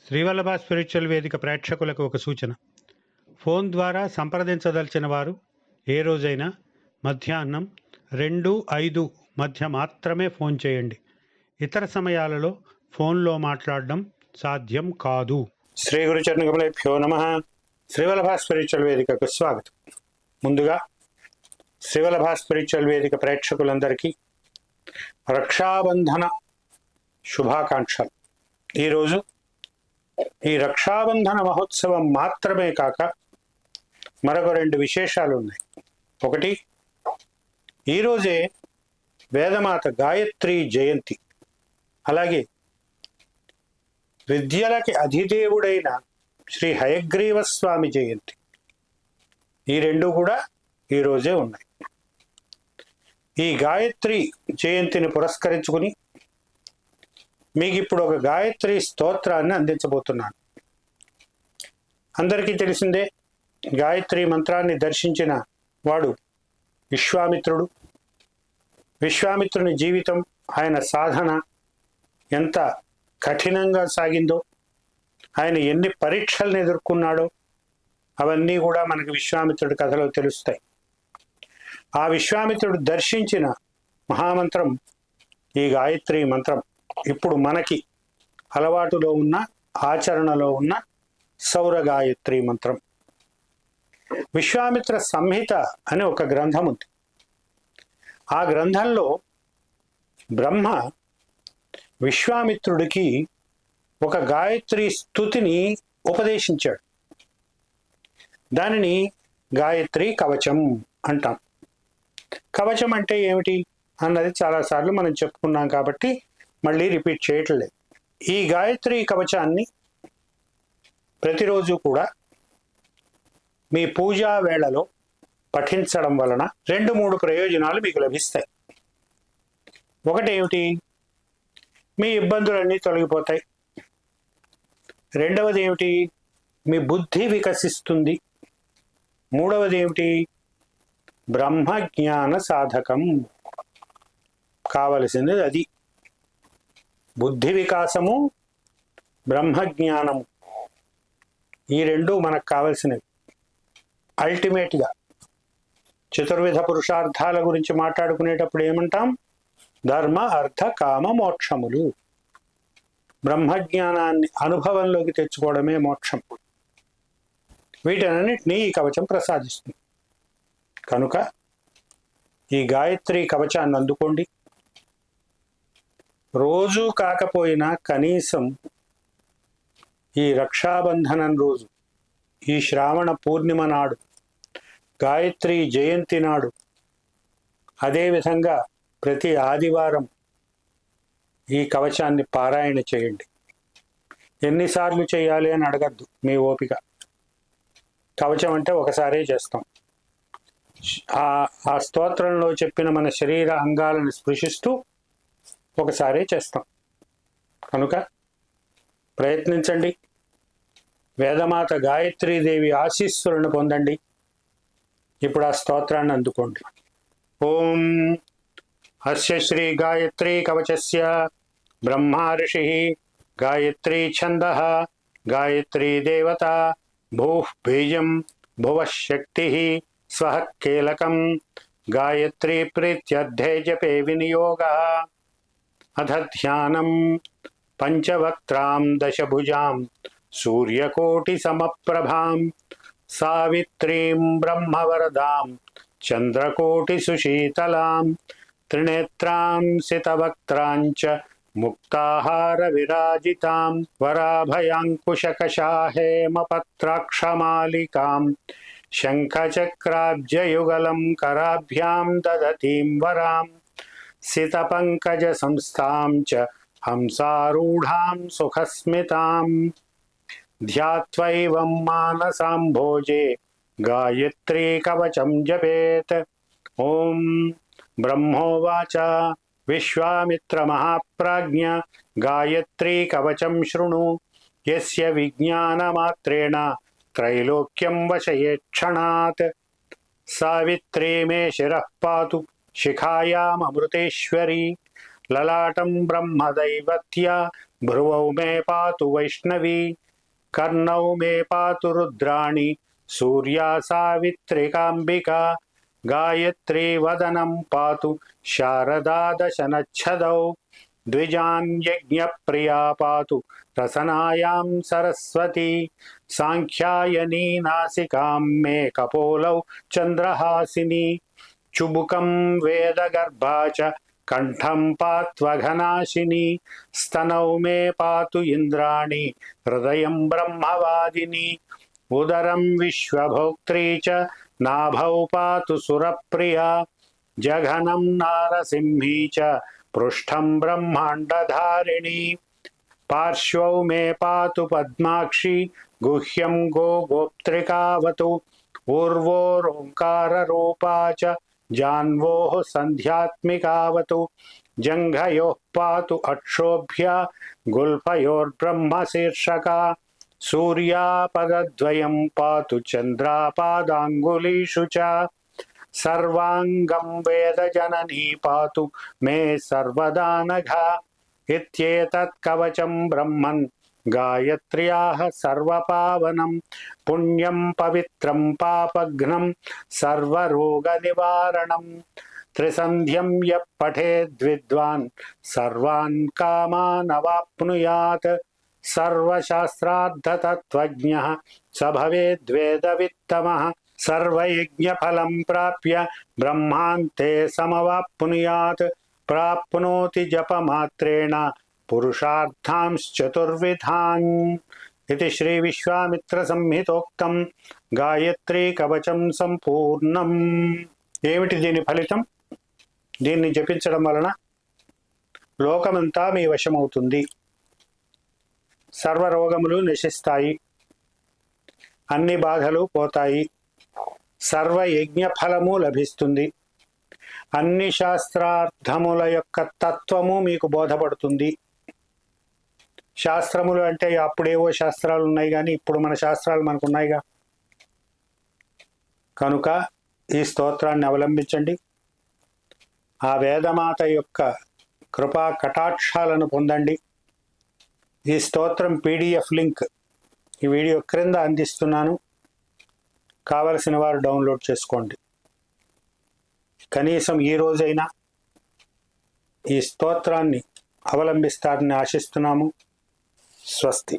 Srivallabha spiritual వేదిక ప్రేక్షకులకు ఒక సూచన. ఫోన్ ద్వారా సంప్రదించదలిచిన వారు ఏ రోజైనా మధ్యాహ్నం 2-5 మధ్య మాత్రమే ఫోన్ చేయండి. ఇతర సమయాలలో ఫోన్లో మాట్లాడడం సాధ్యం కాదు. శ్రీ గురుచరణకమలేభ్యో నమః. శ్రీవల్లభ స్పిరిచువల్ వేదికకు స్వాగతం. ముందుగా శ్రీవల్లభ స్పిరిచువల్ వేదిక ప్రేక్షకులందరికీ రక్షాబంధన శుభాకాంక్షలు. ఈరోజు ఈ రక్షాబంధన మహోత్సవం మాత్రమే కాక మరొక 2 విశేషాలు ఉన్నాయి. ఒకటి, ఈరోజే వేదమాత గాయత్రి జయంతి, అలాగే విద్యలకి అధిదేవుడైన శ్రీ హయగ్రీవ స్వామి జయంతి. ఈ 2 కూడా ఈరోజే ఉన్నాయి. ఈ గాయత్రి జయంతిని పురస్కరించుకుని మీకు ఇప్పుడు ఒక గాయత్రి స్తోత్రాన్ని అందించబోతున్నాను. అందరికీ తెలిసిందే, గాయత్రి మంత్రాన్ని దర్శించిన వాడు విశ్వామిత్రుడు. విశ్వామిత్రుని జీవితం, ఆయన సాధన ఎంత కఠినంగా సాగిందో, ఆయన ఎన్ని పరీక్షలను ఎదుర్కొన్నాడో అవన్నీ కూడా మనకి విశ్వామిత్రుడి కథలో తెలుస్తాయి. ఆ విశ్వామిత్రుడు దర్శించిన మహామంత్రం ఈ గాయత్రి మంత్రం. ఇప్పుడు మనకి అలవాటులో ఉన్న, ఆచరణలో ఉన్న సౌర గాయత్రి మంత్రం. విశ్వామిత్ర సంహిత అనే ఒక గ్రంథం ఉంది. ఆ గ్రంథంలో బ్రహ్మ విశ్వామిత్రుడికి ఒక గాయత్రి స్తుతిని ఉపదేశించాడు. దానిని గాయత్రి కవచం అంటాం. కవచం అంటే ఏమిటి అన్నది చాలాసార్లు మనం చెప్పుకున్నాం కాబట్టి మళ్ళీ రిపీట్ చేయట్లేదు. ఈ గాయత్రి కవచాన్ని ప్రతిరోజు కూడా మీ పూజా వేళలో పఠించడం వలన 2-3 ప్రయోజనాలు మీకు లభిస్తాయి. ఒకటేమిటి, మీ ఇబ్బందులన్నీ తొలగిపోతాయి. రెండవది ఏమిటి, మీ బుద్ధి వికసిస్తుంది. మూడవది ఏమిటి, బ్రహ్మజ్ఞాన సాధకం. కావలసింది అది. బుద్ధి వికాసము, బ్రహ్మజ్ఞానము, ఈ 2 మనకు కావలసినవి. అల్టిమేట్గా చతుర్విధ పురుషార్థాల గురించి మాట్లాడుకునేటప్పుడు ఏమంటాం? ధర్మ, అర్థ, కామ, మోక్షములు. బ్రహ్మజ్ఞానాన్ని అనుభవంలోకి తెచ్చుకోవడమే మోక్షం. వీటన్నిటినీ ఈ కవచం ప్రసాదిస్తుంది. కనుక ఈ గాయత్రి కవచాన్ని అందుకోండి. రోజు కాకపోయినా కనీసం ఈ రక్షాబంధనం రోజు, ఈ శ్రావణ పూర్ణిమ నాడు, గాయత్రి జయంతి నాడు, అదేవిధంగా ప్రతి ఆదివారం ఈ కవచాన్ని పారాయణ చేయండి. ఎన్నిసార్లు చేయాలి అని అడగద్దు, మీ ఓపిక. కవచం అంటే ఒకసారే చేస్తాం. ఆ స్తోత్రంలో చెప్పిన మన శరీర అంగాలను స్పృశిస్తూ ఒకసారి చేస్తాం. కనుక ప్రయత్నించండి. వేదమాత గాయత్రీదేవి ఆశీస్సులను పొందండి. ఇప్పుడు ఆ స్తోత్రాన్ని అందుకోండి. ఓం అస్య శ్రీ గాయత్రీ కవచస్య బ్రహ్మ ఋషి గాయత్రీ ఛందః గాయత్రీ దేవత భూః బీజం భువః శక్తి స్వః కీలకం గాయత్రీ ప్రీత్యర్థే జపే వినియోగః అథ ధ్యానం పంచవక్త్రాం దశభుజాం సూర్యకోటి సమప్రభాం సావిత్రీం బ్రహ్మవరదాం చంద్రకోటి సుశీతలాం త్రినేత్రాం సితవక్త్రాంచ ముక్తాహార విరాజితాం వరాభయాంకుశకషాహేమపత్రాక్షమాలికాం శంఖచక్రాబ్జయుగలం కరాభ్యాం దదతీం వరాం సితపంకజ సంస్థాం చ హంసారూఢాం సుఖస్మితాం ధ్యాత్వైవం మానసాంభోజే గాయత్రీ కవచం జపేత్. ఓం బ్రహ్మోవాచ విశ్వామిత్ర మహాప్రాజ్ఞ గాయత్రీ కవచం శృణు యస్య విజ్ఞానమాత్రేణ త్రైలోక్యం వశయేక్షణాత్ సావిత్రీ మే శిరః పాతు శిఖాయామృతేశ్వరీ లలాటం బ్రహ్మదైవత్య భ్రువౌ మే పాతు వైష్ణవి కర్ణౌ మే పాతు రుద్రాణి సూర్యా సావిత్రికాంబికా గాయత్రీ వదనం పాతు శారదా దశనచ్ఛదౌ ద్విజాన్ యజ్ఞప్రియా పాతు రసనాయాం సరస్వతి సాంఖ్యాయనీ నాసికాం మే కపోలౌ చంద్రహాసిని చుబుకం వేదగర్భా చ కంఠం పాత్వఘనాశిని స్తనౌ మే పాతు ఇంద్రాణి హృదయం బ్రహ్మవాదిని ఉదరం విశ్వభోక్త్రీ చ నాభౌ పాతు సురప్రియా జఘనం నారసింహీ చ పృష్ఠం బ్రహ్మాండధారిణి పార్శ్వౌ మే పాతు పద్మాక్షి గుహ్యం గోగోప్త్రికావతు ఊర్వోరోంకారరూపా చ జాన్వోః సంధ్యాత్మికావతు జంఘయోః పాతు అక్షోభ్య గుల్ఫయోర్బ్రహ్మశీర్షకా సూర్యాపదద్వయం పాతు చంద్రాపాదాంగులీషు చ సర్వాంగం వేదజననీ పాతు మే సర్వదానఘా ఇత్యేతత్ కవచం బ్రహ్మన్ గాయత్ర్యాః సర్వపావనం పుణ్యం పవిత్రం పాపఘ్నం సర్వరోగనివారణం త్రిసంధ్యం యః పఠేద్విద్వాన్ సర్వాన్ కామానవాప్నుయాత్ సర్వశాస్త్రార్థతత్వజ్ఞః స భవేద్వేదవిత్తమః సర్వయజ్ఞఫలం ప్రాప్య బ్రహ్మాంతే సమవాప్నుయాత్ ప్రాప్నోతి జపమాత్రేణ పురుషార్థాంశ్చతుర్విధాన్ ఇది శ్రీ విశ్వామిత్ర సంహితోక్తం గాయత్రీ కవచం సంపూర్ణం. ఏమిటి దీని ఫలితం? దీన్ని జపించడం వలన లోకమంతా మీ వశమవుతుంది, సర్వరోగములు నశిస్తాయి, అన్ని బాధలు పోతాయి, సర్వ యజ్ఞ ఫలము లభిస్తుంది, అన్ని శాస్త్రార్థముల యొక్క తత్వము మీకు బోధపడుతుంది. శాస్త్రములు అంటే అప్పుడేవో శాస్త్రాలు ఉన్నాయి, కానీ ఇప్పుడు మన శాస్త్రాలు మనకున్నాయిగా. కనుక ఈ స్తోత్రాన్ని అవలంబించండి. ఆ వేదమాత యొక్క కృపా కటాక్షాలను పొందండి. ఈ స్తోత్రం PDF లింక్ ఈ వీడియో క్రింద అందిస్తున్నాను, కావలసిన వారు డౌన్లోడ్ చేసుకోండి. కనీసం ఈ రోజైనా ఈ స్తోత్రాన్ని అవలంబిస్తారని ఆశిస్తున్నాము. స్వస్తి.